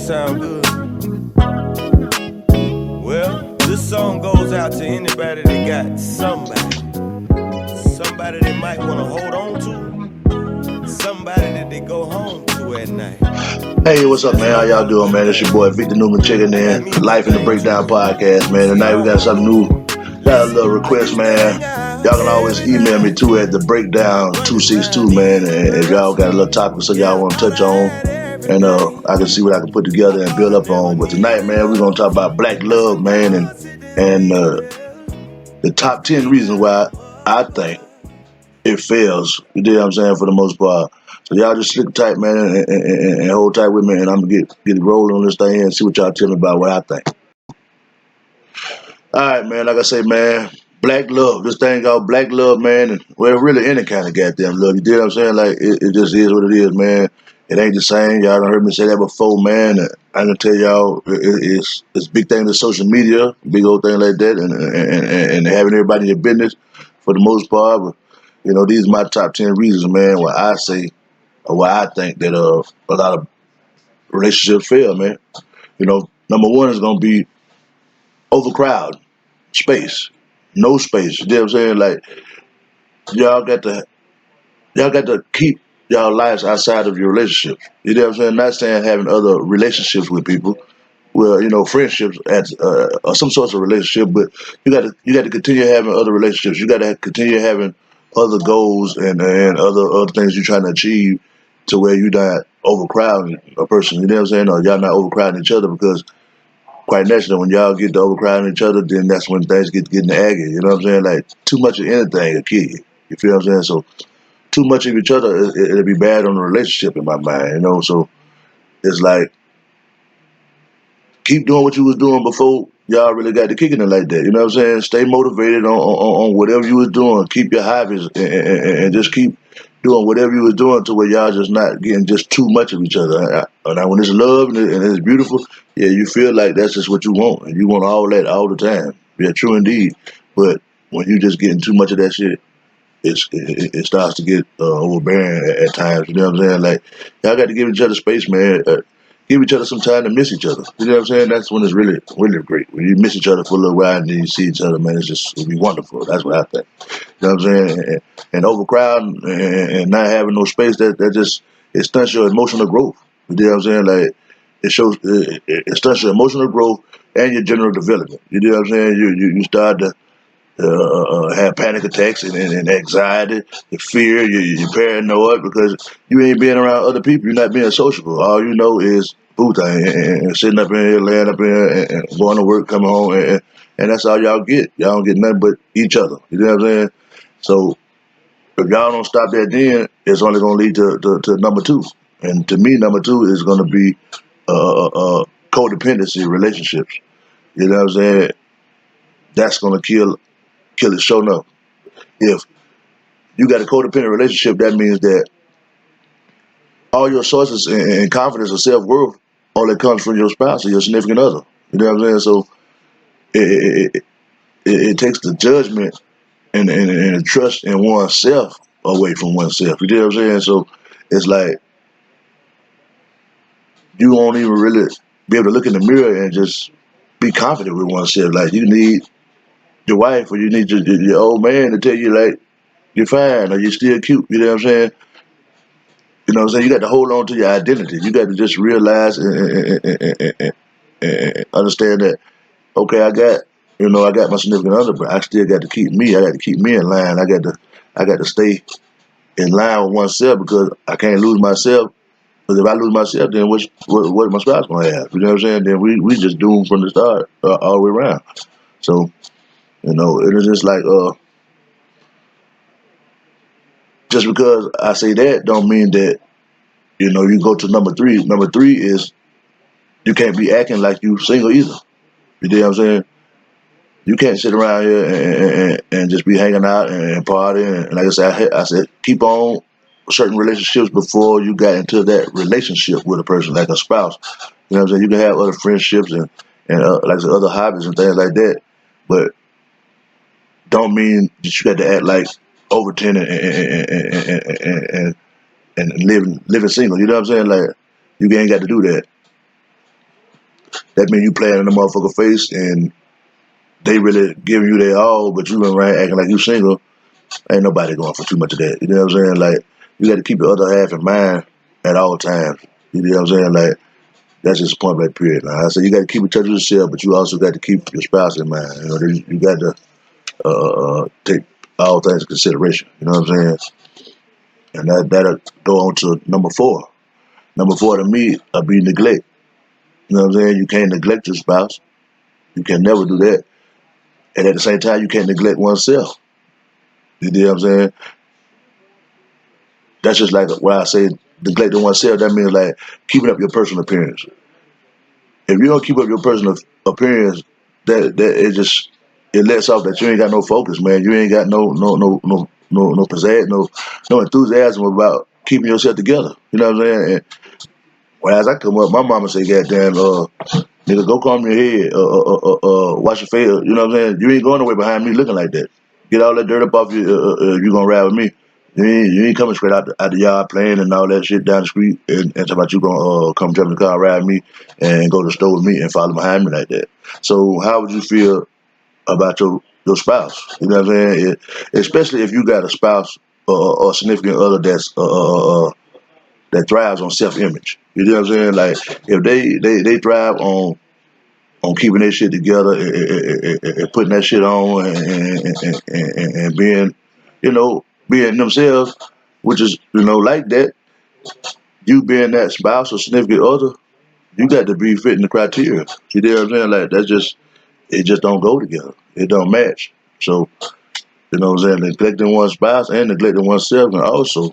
sound good. Well, this song goes out to anybody that got somebody they might want to hold on to, somebody that they go home to at night. Hey, what's up, man? How y'all doing, man? It's your boy Victor NewMan checking in. Life in the Breakdown podcast, man. Tonight we got something new. Got a little request, man. Y'all can always email me too at thebreakdown262, man. And if y'all got a little topic so y'all want to touch on, and I can see what I can put together and build up on. But tonight, man, we're gonna talk about black love, man, and the top 10 reasons why I think it fails. You know what I'm saying, for the most part. So y'all just stick tight, man, and hold tight with me, and I'm gonna get rolling on this thing and see what y'all tell me about what I think. All right, man. Like I say, man, black love. This thing called black love, man. And, well, really any kind of goddamn love. You know what I'm saying? Like it just is what it is, man. It ain't the same. Y'all done heard me say that before, man. I can tell y'all, it's a big thing to social media, big old thing like that, and having everybody in your business for the most part. But, you know, these are my top 10 reasons, man, why I say or why I think that a lot of relationships fail, man. You know, number one is gonna be overcrowd, space, no space. You know what I'm saying? Like y'all got to keep y'all lives outside of your relationship. You know what I'm saying? Not saying having other relationships with people. Well, you know, friendships or some sorts of relationship, but you got to continue having other relationships. You got to continue having other goals and other things you're trying to achieve, to where you're not overcrowding a person. You know what I'm saying? Or y'all not overcrowding each other, because quite naturally, when y'all get to overcrowding each other, then that's when things getting aggy. You know what I'm saying? Like too much of anything will kill you. You feel what I'm saying? So too much of each other, it'll be bad on the relationship in my mind. You know, so it's like, keep doing what you was doing before y'all really got to kicking it like that. You know what I'm saying? Stay motivated on whatever you was doing. Keep your hobbies and just keep doing whatever you was doing, to where y'all just not getting just too much of each other. Now, when it's love and it's beautiful, yeah, you feel like that's just what you want. And you want all that all the time. Yeah, true indeed. But when you just getting too much of that shit, it starts to get overbearing at times. You know what I'm saying? Like, y'all got to give each other space, man. Give each other some time to miss each other. You know what I'm saying? That's when it's really, really great. When you miss each other for a little while and then you see each other, man, it'll be wonderful. That's what I think. You know what I'm saying? And overcrowding and not having no space, that just, it stunts your emotional growth. You know what I'm saying? Like, it stunts your emotional growth and your general development. You know what I'm saying? You start to have panic attacks and anxiety, the fear, you're paranoid because you ain't being around other people. You're not being sociable. All you know is booth and sitting up in here, laying up in here, and going to work, coming home, and that's all y'all get. Y'all don't get nothing but each other. You know what I'm saying? So if y'all don't stop that, then it's only going to lead to number two. And to me, number two is going to be codependency relationships. You know what I'm saying? That's going to kill it. Show no. If you got a codependent relationship, that means that all your sources and confidence and self-worth, all that comes from your spouse or your significant other. You know what I'm saying? So it takes the judgment and the trust in oneself away from oneself. You know what I'm saying? So it's like you won't even really be able to look in the mirror and just be confident with oneself. Like, you need your wife or you need your old man to tell you, like, you're fine or you're still cute. You know what I'm saying? You know what I'm saying? You got to hold on to your identity. You got to just realize and understand that, okay, I got my significant other, but I still got to keep me. I got to keep me in line. I got to stay in line with oneself, because I can't lose myself. Because if I lose myself, then what my spouse gonna have? You know what I'm saying? Then we just doomed from the start, all the way around. So, you know, it is just like just because I say that don't mean that, you know, you go to number three. Number three is, you can't be acting like you single either. You know what I'm saying? You can't sit around here and just be hanging out and partying. And like I said, keep on certain relationships before you got into that relationship with a person, like a spouse. You know what I'm saying? You can have other friendships and like I said, other hobbies and things like that, but don't mean that you got to act like over 10 and living single. You know what I'm saying? Like, you ain't got to do that. that means you playing in the motherfucker face and they really giving you their all, but you been around acting like you single. Ain't nobody going for too much of that. You know what I'm saying? Like, you got to keep the other half in mind at all times. You know what I'm saying? Like, that's just point blank period. Now, I said you got to keep in touch with yourself, but you also got to keep your spouse in mind. You know, you got to take all things into consideration. You know what I'm saying? And that'll go on to number four. Number four to me will be neglect. You know what I'm saying? You can't neglect your spouse. You can never do that. And at the same time, you can't neglect oneself. You know what I'm saying? That's just like when I say neglecting oneself, that means like keeping up your personal appearance. If you don't keep up your personal appearance, that it lets off that you ain't got no focus, man. You ain't got no pizzazz, no enthusiasm about keeping yourself together. You know what I'm saying? And as I come up, my mama say, "Goddamn, nigga, go comb your head, wash your face." You know what I'm saying? You ain't going nowhere behind me looking like that. Get all that dirt up off you. You gonna ride with me? You ain't coming straight out the yard playing and all that shit down the street and talk about you gonna come jump in the car, ride me, and go to the store with me and follow behind me like that. So how would you feel about your spouse? You know what I'm saying? Especially if you got a spouse or significant other that thrives on self image. You know what I'm saying? Like if they thrive on keeping their shit together and putting that shit on and being, being themselves, which is, like that, you being that spouse or significant other, you got to be fitting the criteria. You know what I'm saying? Like it just don't go together. It don't match. So, you know what I'm saying? Neglecting one's spouse and neglecting oneself can also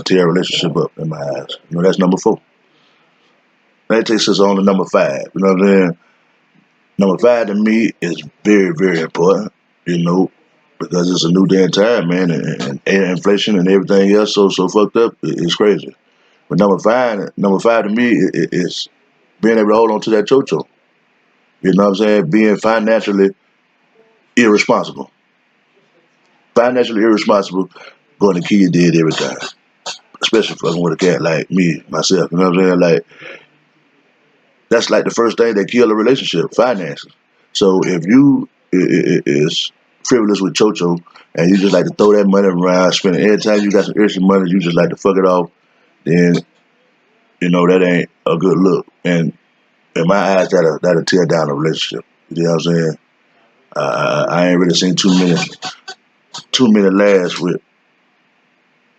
tear a relationship up in my eyes. That's number four. That takes us on to number five. You know what I'm saying? Number five to me is very, very important, because it's a new day and time, man, and inflation and everything else so fucked up. It's crazy. But number five to me is being able to hold on to that chocho. You know what I'm saying? Being irresponsible. Financially irresponsible, going to kill you dead every time. Especially fucking with a cat like me, myself. You know what I'm saying? Like, that's like the first thing that kill a relationship, finances. So if you is frivolous with chocho and you just like to throw that money around, spend it every time you got some extra money, you just like to fuck it off, then that ain't a good look. And in my eyes, that'll tear down a relationship. You know what I'm saying? I ain't really seen too many laughs with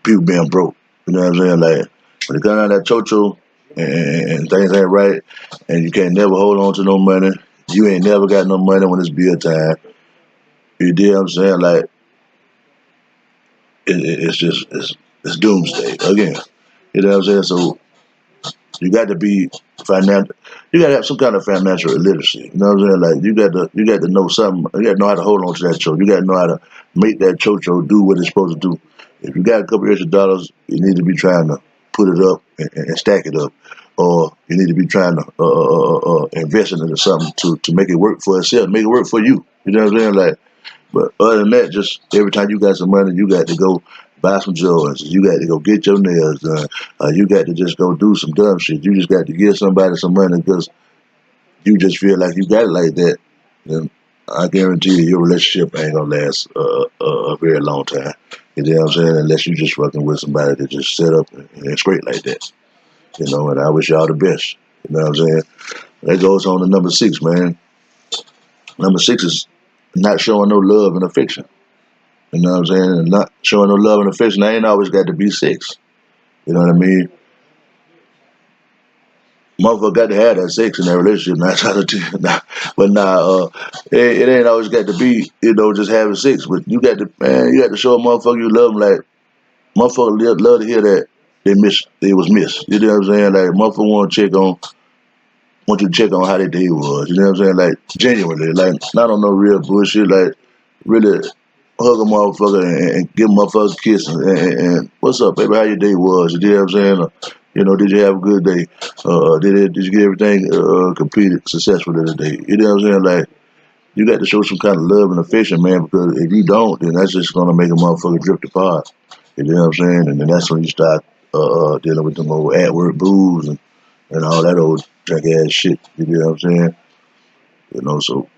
people being broke. You know what I'm saying? Like when it comes down to that chocho and things ain't right, and you can't never hold on to no money. You ain't never got no money when it's bill time. You know what I'm saying? Like it's doomsday again. You know what I'm saying? So you got to be financial. You got to have some kind of financial literacy. You know what I'm saying? Like you got to know something. You got to know how to hold on to that chocho. You got to know how to make that chocho do what it's supposed to do. If you got a couple extra dollars, you need to be trying to put it up and stack it up, or you need to be trying to invest it into something to make it work for itself, make it work for you. You know what I'm saying? Like, but other than that, just every time you got some money, you got to go buy some Jordans. You got to go get your nails done. You got to just go do some dumb shit. You just got to give somebody some money because you just feel like you got it like that. Then I guarantee you, your relationship ain't gonna last a very long time. You know what I'm saying? Unless you just fucking with somebody that just set up and straight like that. And I wish y'all the best. You know what I'm saying? That goes on to number six, man. Number six is not showing no love and affection. You know what I'm saying? And not showing no love and affection. I ain't always got to be sex. You know what I mean? Motherfucker got to have that sex in that relationship. Not trying to, but it ain't always got to be, just having sex. But you got to, man, you got to show a motherfucker you love them. Like motherfucker love to hear that they was missed. You know what I'm saying? Like motherfucker want you to check on how their day was. You know what I'm saying? Like genuinely, like not on no real bullshit. Like really hug a motherfucker and give a motherfucker a kiss and what's up, baby? How your day was? You know what I'm saying? Did you have a good day? Did you get everything completed successfully today? You know what I'm saying? Like you got to show some kind of love and affection, man. Because if you don't, then that's just gonna make a motherfucker drift apart. You know what I'm saying? And then that's when you start dealing with them old at work booze and and all that old jackass shit. You know what I'm saying? You know, so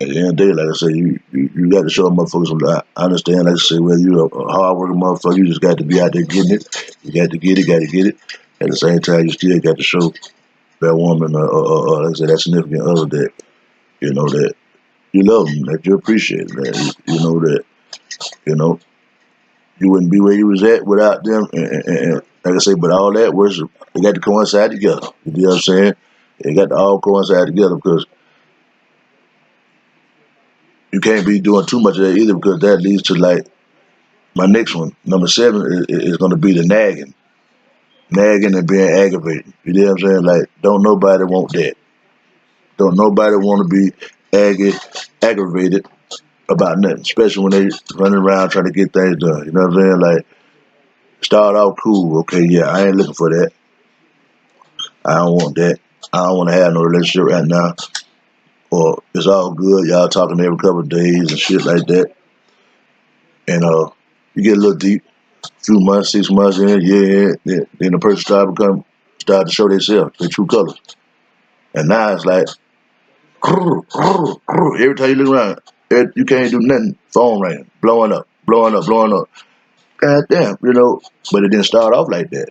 at the end of the day, like I say, you got to show motherfuckers some. I understand, like I say, whether you a hard working motherfucker, you just got to be out there getting it. You got to get it, got to get it. At the same time, you still got to show that woman, like I said, that significant other that that you love them, that you appreciate them, that you know that you know you wouldn't be where you was at without them. And like I say, but all that was they got to coincide together. You know what I'm saying? They got to all coincide together because you can't be doing too much of that either because that leads to like my next one, number 7, is going to be the nagging and being aggravated. You know what I'm saying? Like, don't nobody want that. Don't nobody want to be aggravated about nothing, especially when they running around trying to get things done. You know what I'm saying? Like, start off cool. Okay, yeah, I ain't looking for that. I don't want that. I don't want to have no relationship right now. Or it's all good. Y'all talking every couple of days and shit like that. And you get a little deep. Few months, 6 months in, yeah, then the person start to show themselves, their true colors. And now it's like, every time you look around, you can't do nothing. Phone ringing, blowing up, blowing up, blowing up. God damn, but it didn't start off like that.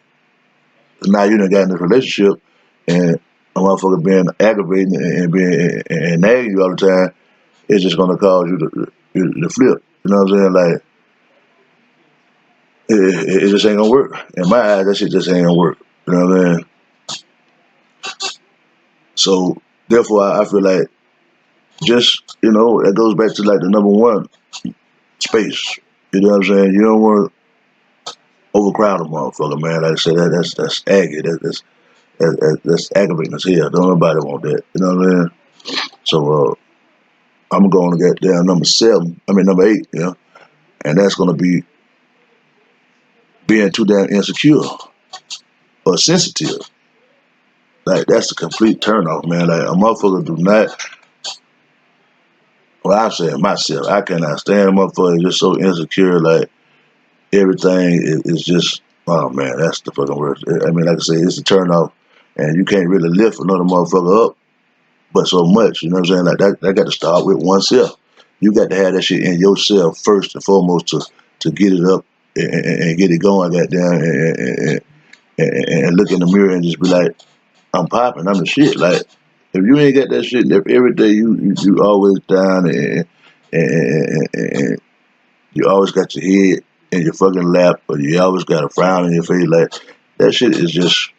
Now you done got in this relationship and a motherfucker being aggravating and being and nagging you all the time, it's just gonna cause you to flip. You know what I'm saying? Like it just ain't gonna work. In my eyes, that shit just ain't gonna work. You know what I mean? So therefore, I feel like just that goes back to like the number one space. You know what I'm saying? You don't want to overcrowd a motherfucker, man. Like I said, that's aggy. That's aggravating as hell. Don't nobody want that. You know what I mean? So I'm going to get down number 7. I mean number 8. And that's going to be being too damn insecure or sensitive. Like that's a complete turnoff, man. Like a motherfucker do not. Well, I'm saying myself, I cannot stand a motherfucker just so insecure. Like everything is just, oh man, that's the fucking worst. I mean, like I say, it's a turnoff, and you can't really lift another motherfucker up, but so much. You know what I'm saying? Like that got to start with oneself. You got to have that shit in yourself first and foremost to get it up and get it going. Goddamn, and look in the mirror and just be like, I'm popping. I'm the shit. Like if you ain't got that shit, if every day you always down and you always got your head in your fucking lap, or you always got a frown on your face, like that shit is just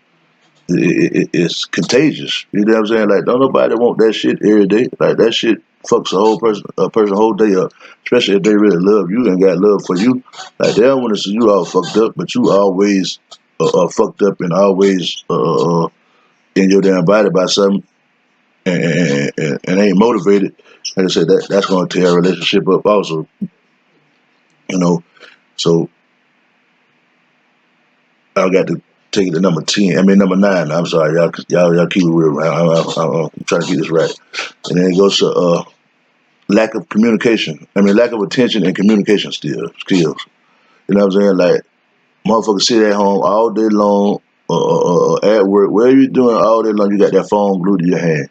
it's contagious. You know what I'm saying? Like don't nobody want that shit every day. Like that shit fucks a person whole day up. Especially if they really love you and got love for you. Like they don't want to see you all fucked up, but you always fucked up and always in your damn body by something and ain't motivated. Like I said, that's gonna tear a relationship up also. You know, so I got to take it to number 10. I mean number 9. I'm sorry, y'all keep it real. I'm trying to get this right. And then it goes to lack of communication. I mean lack of attention and communication skills. You know what I'm saying? Like motherfuckers sit at home all day long, at work, whatever you doing all day long, you got that phone glued to your hand.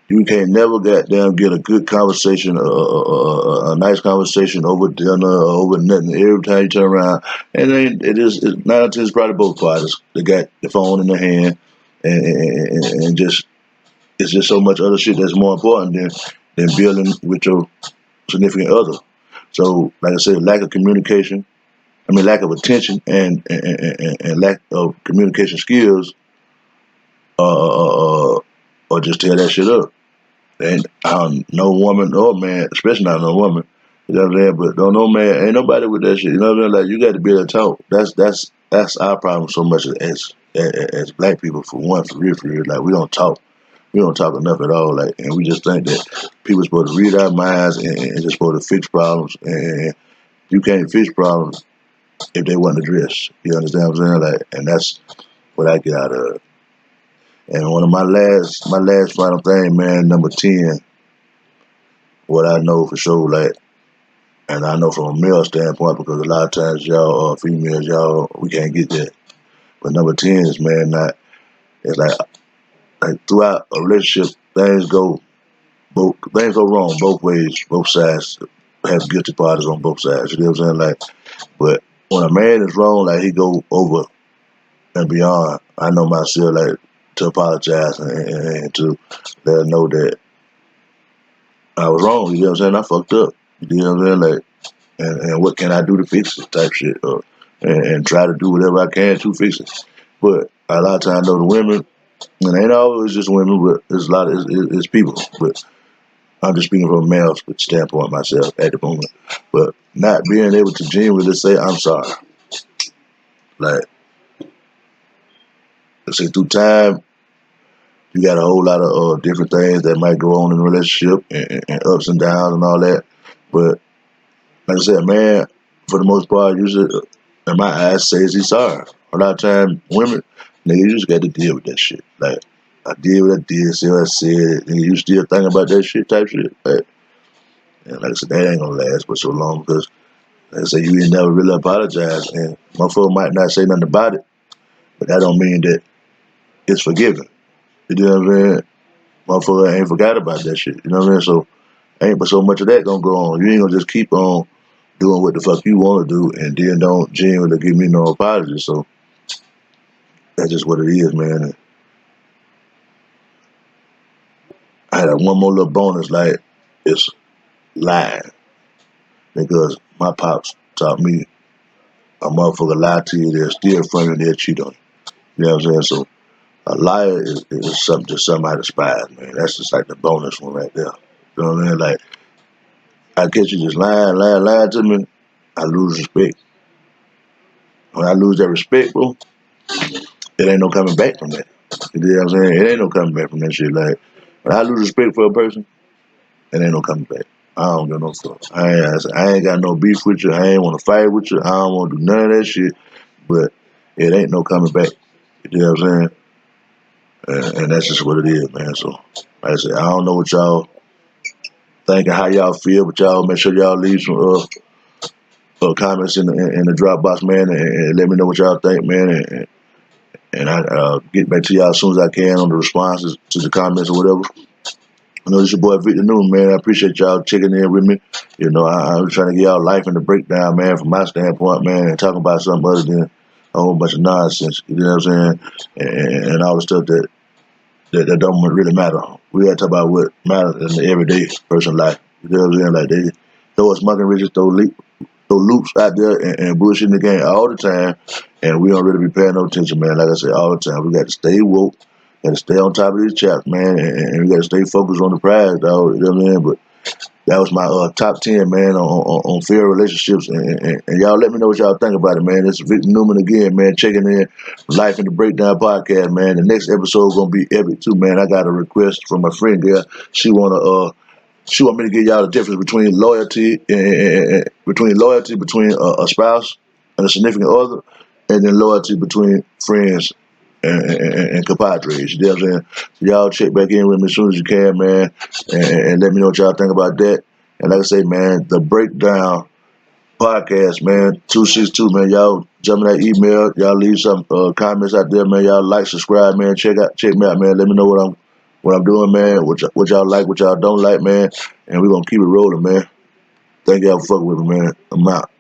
You can't never goddamn get a good conversation, a nice conversation over dinner or over nothing. Every time you turn around, and then it's 9 out of 10 it's probably both parties. They got the phone in their hand, and just it's just so much other shit that's more important than building with your significant other. So, like I said, lack of communication. I mean, lack of attention and lack of communication skills, or just tear that shit up. And no woman or man, especially not no woman, you know what I'm saying? But don't no man, ain't nobody with that shit. You know what I'm saying? Like you got to be able to talk. That's our problem so much as black people for one, for real. Like we don't talk. We don't talk enough at all. Like, and we just think that people supposed to read our minds and just supposed to fix problems. And you can't fix problems if they wasn't addressed. You understand what I'm saying? Like, and that's what I get out of it. And one of my last final thing, man, number 10, what I know for sure, like, and I know from a male standpoint, because a lot of times y'all females, y'all, we can't get that. But number 10 is, man, not It's like throughout a relationship, things go wrong both ways, both sides have guilty parties on both sides. You know what I'm saying? Like, but when a man is wrong, like he go over and beyond. I know myself, like to apologize and to let her know that I was wrong. You know what I'm saying? I fucked up. You know what I'm saying? Like, and what can I do to fix it? Type shit, and try to do whatever I can to fix it. But a lot of times, I know the women, and it ain't always just women, but it's a lot of it's people. But I'm just speaking from a male standpoint myself at the moment. But not being able to genuinely say I'm sorry, like let's say through time, you got a whole lot of different things that might go on in a relationship and ups and downs and all that. But like I said, man, for the most part, usually, in my eyes, says he's sorry. A lot of times, women, nigga, you just got to deal with that shit. Like, I did what I did, say what I said, nigga, you still thinking about that shit type shit. Like, and like I said, that ain't gonna last for so long because, like I said, you ain't never really apologize. And motherfucker might not say nothing about it, but that don't mean that it's forgiven. You know what I'm saying? Motherfucker ain't forgot about that shit. You know what I'm saying? So, ain't but so much of that gonna go on. You ain't gonna just keep on doing what the fuck you want to do and then don't genuinely give me no apology. So that's just what it is, man. And I had one more little bonus, like it's lying because my pops taught me a motherfucker lie to you, they're still front and they'll cheat on you. You know what I'm saying? So a liar is something to somebody despise, man. That's just like the bonus one right there. You know what I mean? Like I catch you just lying to me, I lose respect. When I lose that respect, bro, it ain't no coming back from that. You know what I'm saying? It ain't no coming back from that shit. Like, when I lose respect for a person, it ain't no coming back. I don't give no fuck. I ain't got no beef with you. I ain't want to fight with you. I don't want to do none of that shit. But it ain't no coming back. You know what I'm saying? And that's just what it is, man. So, like I said, I don't know what y'all thinking, how y'all feel, but y'all make sure y'all leave some comments in the Dropbox, man, and let me know what y'all think, man. And I get back to y'all as soon as I can on the responses to the comments or whatever. I know it's your boy Victor Newman, man. I appreciate y'all checking in with me. You know, I'm trying to get y'all life in the breakdown, man, from my standpoint, man, and talking about something other than a whole bunch of nonsense. You know what I'm saying? And all the stuff that don't really matter. We gotta talk about what matters in the everyday person life. You know what I'm saying? Like they throw us mucking riches, throw loops out there and bullshit in the game all the time, and we don't really be paying no attention, man. Like I said, all the time, we got to stay woke, got to stay on top of these chaps, man, and we got to stay focused on the prize, dog. You know what I mean? But that was my top 10, man, on fair relationships, and y'all let me know what y'all think about it, man. This is Victor Newman again, man, checking in Life in the Breakdown podcast, man. The next episode gonna be epic too, man. I got a request from my friend there. She want me to give y'all the difference between loyalty between a spouse and a significant other, and then loyalty between friends and compadres. You know what I'm saying? So y'all check back in with me as soon as you can, man, and let me know what y'all think about that. And like I say, man, the Breakdown podcast, man, 262, man. Y'all jump in that email. Y'all leave some comments out there, man. Y'all like, subscribe, man. Check me out, man. Let me know what I'm doing, man. What y'all like, what y'all don't like, man. And we're gonna keep it rolling, man. Thank y'all for fucking with me, man. I'm out.